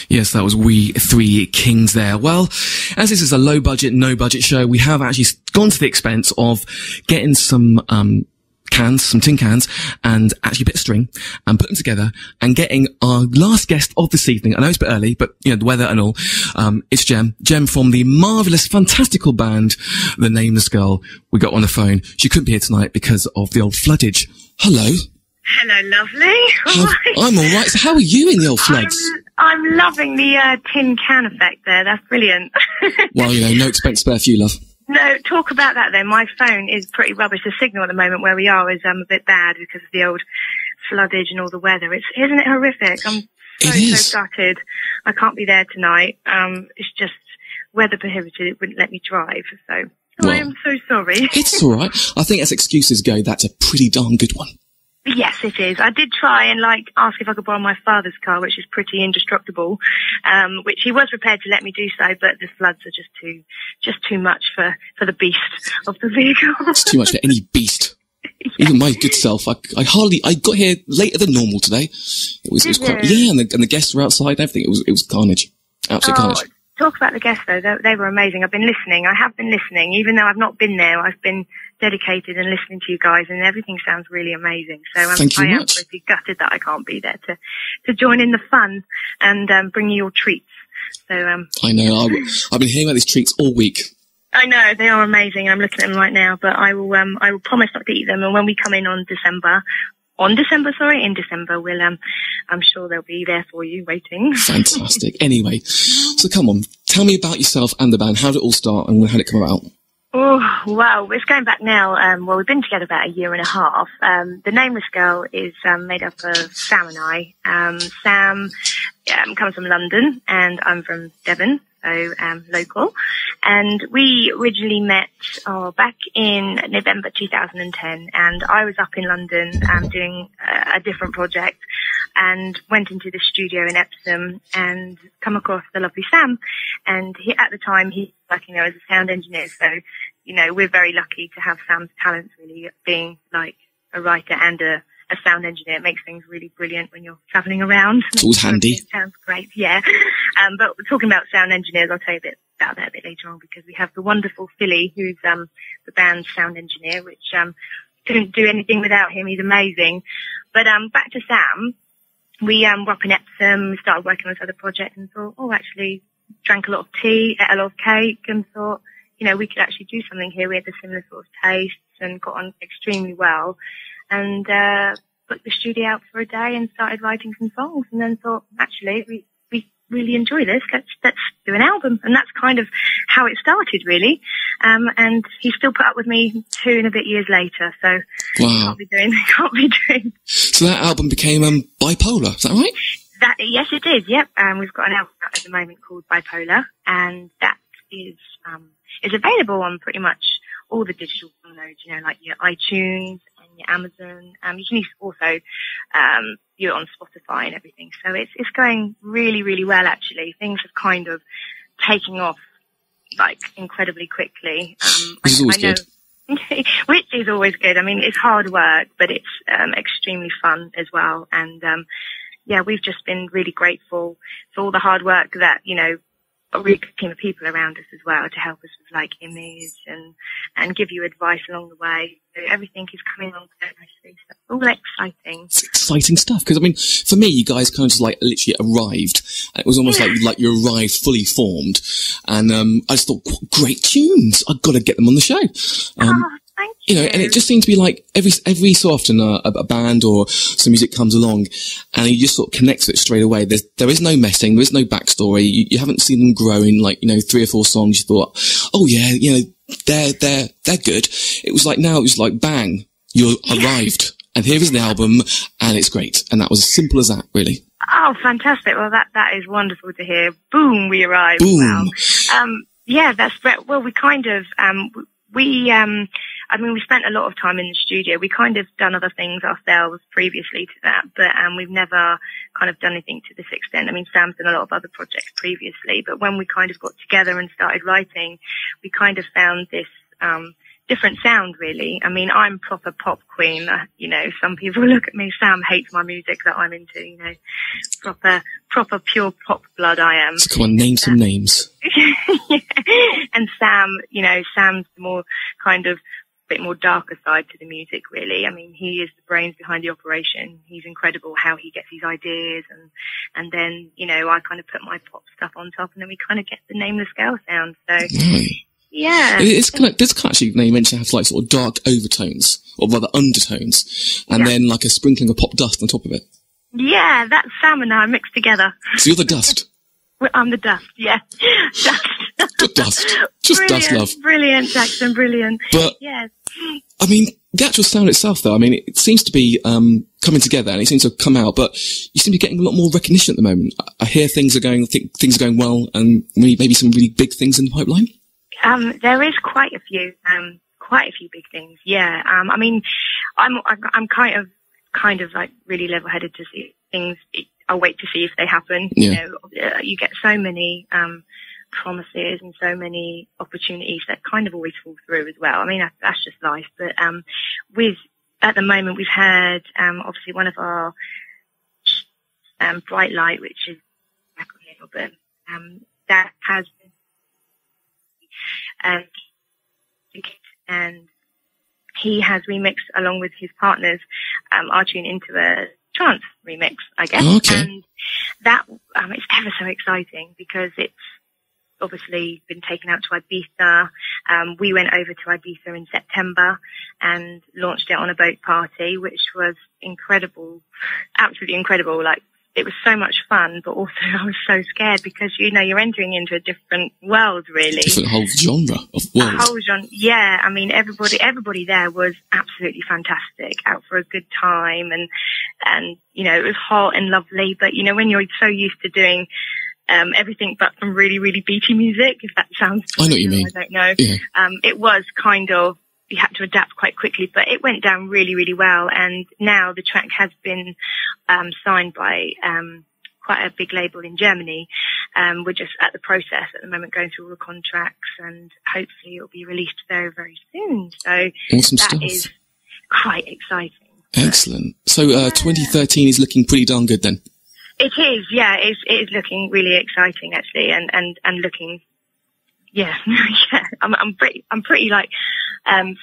Yes, that was We Three Kings there. Well, as this is a low budget, no budget show, we have actually gone to the expense of getting some tin cans, and actually a bit of string, and put them together, and getting our last guest of this evening. I know it's a bit early, but, you know, the weather and all. It's Jem. Jem from the marvellous, fantastical band, The Nameless Girl. We got on the phone. She couldn't be here tonight because of the old floodage. Hello. Hello, lovely. I'm all right. So how are you in the old floods? I'm loving the tin can effect there. That's brilliant. Well, you know, no expense spare for you, love. No, talk about that then. My phone is pretty rubbish. The signal at the moment where we are is a bit bad because of the old floodage and all the weather. Isn't it horrific? I'm so gutted. I can't be there tonight. It's just weather prohibited. It wouldn't let me drive. So I am so sorry. It's all right. I think as excuses go, that's a pretty darn good one. Yes, it is. I did try and ask if I could borrow my father's car, which is pretty indestructible, which he was prepared to let me do so, but the floods are just too much for the beast of the vehicle. It's too much for any beast. Yeah. Even my good self. I got here later than normal today. It was quite, and the guests were outside and everything. It was carnage. Absolute carnage. Talk about the guests though. They were amazing. I've been listening. I have been listening, even though I've not been there. I've been dedicated and listening to you guys, and everything sounds really amazing. So Thank you I am much. pretty gutted that I can't be there to join in the fun and bring you your treats. So I know. I've been hearing about these treats all week. I know they are amazing. I'm looking at them right now, but I will promise not to eat them. And when we come in in December, we'll I'm sure they'll be there for you waiting. Fantastic. Anyway, so come on, tell me about yourself and the band. How did it all start and how did it come about? Oh, wow. It's going back now. Well, we've been together about a year and a half. The Nameless Girl is made up of Sam and I. Sam comes from London and I'm from Devon, so local. And we originally met back in November 2010, and I was up in London doing a different project and went into the studio in Epsom and come across the lovely Sam. And at the time, he was working there as a sound engineer, so, you know, we're very lucky to have Sam's talents, really, being like a writer and a sound engineer. It makes things really brilliant when you're travelling around. It's always handy. It sounds great, yeah. But talking about sound engineers, I'll tell you a bit about that a bit later on, because we have the wonderful Philly, who's the band's sound engineer, which couldn't do anything without him. He's amazing. But back to Sam, we were up in Epsom, we started working on this other project and thought, actually, drank a lot of tea, ate a lot of cake, and thought, you know, we could actually do something here. We had a similar sort of tastes and got on extremely well. And booked the studio out for a day and started writing some songs, and then thought, actually, we really enjoy this. Let's do an album. And that's kind of how it started, really. And he still put up with me 2 and a bit years later. So wow. Can't be doing. So that album became Bipolar. Is that right? Yes, it did. Yep. We've got an album at the moment called Bipolar, and that is available on pretty much all the digital downloads, you know, like your iTunes and your Amazon. You can also view it on Spotify and everything. So it's going really, really well, actually. Things have kind of taken off incredibly quickly. Which is always good. Which is always good. I mean, it's hard work, but it's extremely fun as well. And we've just been really grateful for all the hard work that, you know, a really good team of people around us as well to help us with image and give you advice along the way. So everything is coming along so nicely. So all exciting. It's exciting stuff, because I mean, for me, you guys kind of just literally arrived. It was almost like you arrived fully formed, and I just thought, what great tunes! I've got to get them on the show. Thank you. You know, and it just seems to be like every so often a band or some music comes along and you just sort of connect with it straight away. There is no messing, there is no backstory. You haven't seen them grow in 3 or 4 songs. You thought, oh yeah, you know, they're good. It was bang, you arrived and here is the album and it's great. And that was as simple as that, really. Oh, fantastic. Well, that is wonderful to hear. Boom, we arrived. Boom. Wow. Yeah, that's great. Well, we kind of, we spent a lot of time in the studio. We kind of done other things ourselves previously to that, but we've never kind of done anything to this extent. I mean, Sam's done a lot of other projects previously, but when we kind of got together and started writing, we kind of found this different sound, really. I mean, I'm proper pop queen. You know, some people look at me, Sam hates my music that I'm into, you know, proper proper pure pop blood I am. So come on, name some names. Yeah. And Sam, you know, Sam's the more kind of bit more darker side to the music, really. I mean, he is the brains behind the operation. He's incredible how he gets his ideas, and then, you know, I kind of put my pop stuff on top, and then we kind of get the Nameless Girl sound. So, yeah. It's kind of, actually, now you mentioned, have like sort of dark overtones, or rather undertones, and then like a sprinkling of pop dust on top of it. Yeah, that's Sam and I mixed together. So you're the dust. I'm the dust, yeah. Dust. Good dust. Just brilliant, dust, love. Brilliant, Jackson, brilliant. But, yes. I mean, the actual sound itself, though, I mean, it seems to be coming together, and it seems to have come out, but you seem to be getting a lot more recognition at the moment. I hear things are going well, and maybe some really big things in the pipeline. There is quite a few big things, yeah. I mean, I'm kind of like really level-headed to see things. I'll wait to see if they happen. Yeah. You know, you get so many promises and so many opportunities that kind of always fall through as well. I mean, that's just life. But at the moment, we've had obviously one of our Bright Light, which is back on the album, that has and he has remixed along with his partners our tune into a trance remix, I guess. Okay. And that it's ever so exciting because it's obviously been taken out to Ibiza. We went over to Ibiza in September and launched it on a boat party, which was incredible, absolutely incredible. Like, it was so much fun, but also I was so scared because, you know, you're entering into a different world, really. Different whole genre of world. A whole genre, yeah. I mean, everybody there was absolutely fantastic, out for a good time, and you know, it was hot and lovely. But you know, when you're so used to doing everything but some really, really beaty music, if that sounds I know what you mean. I don't know. Yeah. It was kind of, you had to adapt quite quickly, but it went down really, really well. And now the track has been signed by quite a big label in Germany. We're just at the process at the moment, going through all the contracts, and hopefully it'll be released very, very soon. So awesome that stuff. is quite exciting. Excellent. So 2013 is looking pretty darn good then. It is, yeah. It is looking really exciting, actually, and looking. Yeah, yeah. I'm pretty like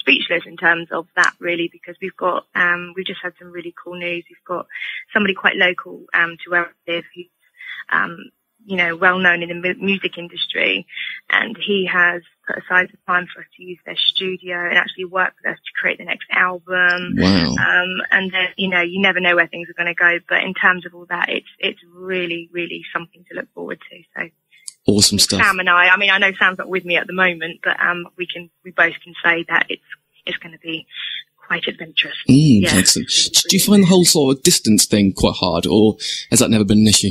speechless in terms of that, really, because we've just had some really cool news. We've got somebody quite local to where I live, who's you know, well known in the music industry, and he has put aside the time for us to use their studio and actually work with us to create the next album. Wow. And then, you know, you never know where things are going to go, but in terms of all that, it's really, really something to look forward to. So. Awesome stuff. Sam and I mean, I know Sam's not with me at the moment, but we both can say that it's going to be quite adventurous. Yeah. Excellent. Do you find the whole sort of distance thing quite hard, or has that never been an issue?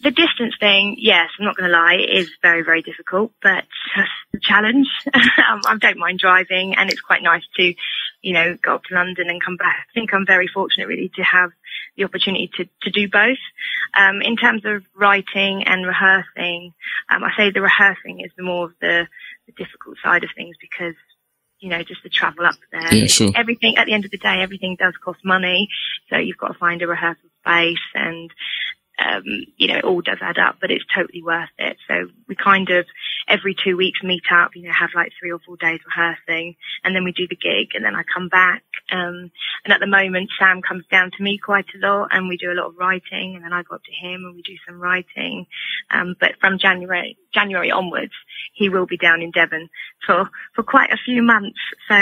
The distance thing, yes, I'm not going to lie, it is very, very difficult, but it's a challenge. I don't mind driving, and it's quite nice to, you know, go up to London and come back. I think I'm very fortunate, really, to have the opportunity to do both. In terms of writing and rehearsing, I say the rehearsing is more of the difficult side of things, because, you know, just to travel up there. Yeah, sure. Everything, at the end of the day, everything does cost money, so you've got to find a rehearsal space, and you know, it all does add up, but it's totally worth it. So we kind of every 2 weeks meet up, you know, have like 3 or 4 days rehearsing, and then we do the gig, and then I come back. And at the moment, Sam comes down to me quite a lot, and we do a lot of writing, and then I go up to him and we do some writing. But from January onwards, he will be down in Devon for quite a few months. So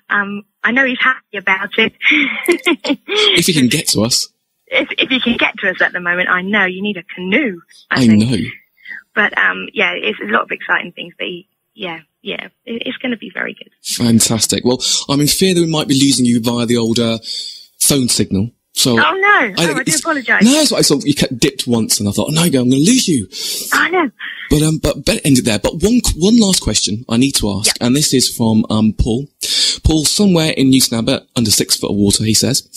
I know he's happy about it. If he can get to us. If you can get to us at the moment, I know you need a canoe. I think. know. But yeah, it's a lot of exciting things. But yeah, it's going to be very good. Fantastic. Well, I'm in fear that we might be losing you via the old phone signal. So oh no! I do apologise. No, that's what I saw. You kept dipped once, and I thought, oh no, I'm going to lose you. I know. But better end it there. But one last question I need to ask, and this is from Paul. Paul, somewhere in Newsnabber, under 6 foot of water, he says.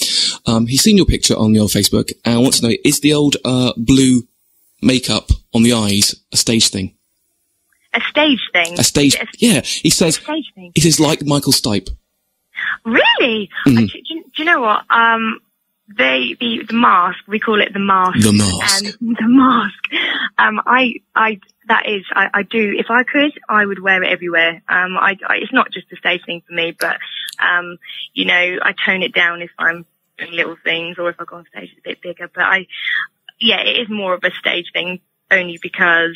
He's seen your picture on your Facebook, and wants to know, is the old blue makeup on the eyes a stage thing? A stage thing? A stage, yeah. He says, a stage thing. It is like Michael Stipe. Really? Mm-hmm. Do you know what? the mask, we call it the mask. The mask. The mask. I do, if I could, I would wear it everywhere. It's not just a stage thing for me, but, you know, I tone it down if I'm doing little things or if I go on stage a bit bigger. But it is more of a stage thing only because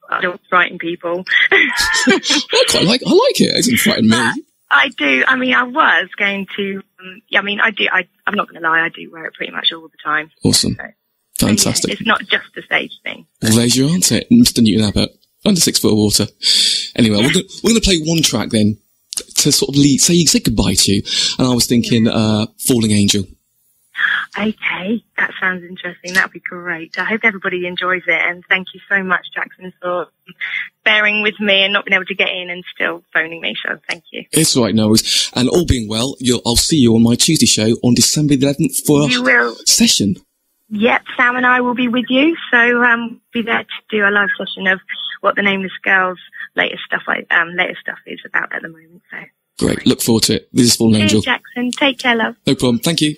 I don't frighten people. I like it. It doesn't frighten me. I do. I mean, I was going to, I do. I'm not going to lie. I do wear it pretty much all the time. Awesome. So, fantastic. Yeah, it's not just a stage thing. Well, there's your answer, Mr. Newton Abbott. Under 6 foot of water. Anyway, we're going to play one track then to sort of say goodbye to you. And I was thinking, Falling Angel. Okay, that sounds interesting. That'd be great. I hope everybody enjoys it, and thank you so much, Jackson, for bearing with me and not being able to get in and still phoning me, so thank you. It's all right, no worries. And all being well, I'll see you on my Tuesday show on December the 11th for a session. Yep, Sam and I will be with you, so be there to do a live session of what the Nameless Girl's latest stuff is about at the moment. So great, look forward to it. This is Fallen Angel. Jackson, take care, love. No problem, thank you.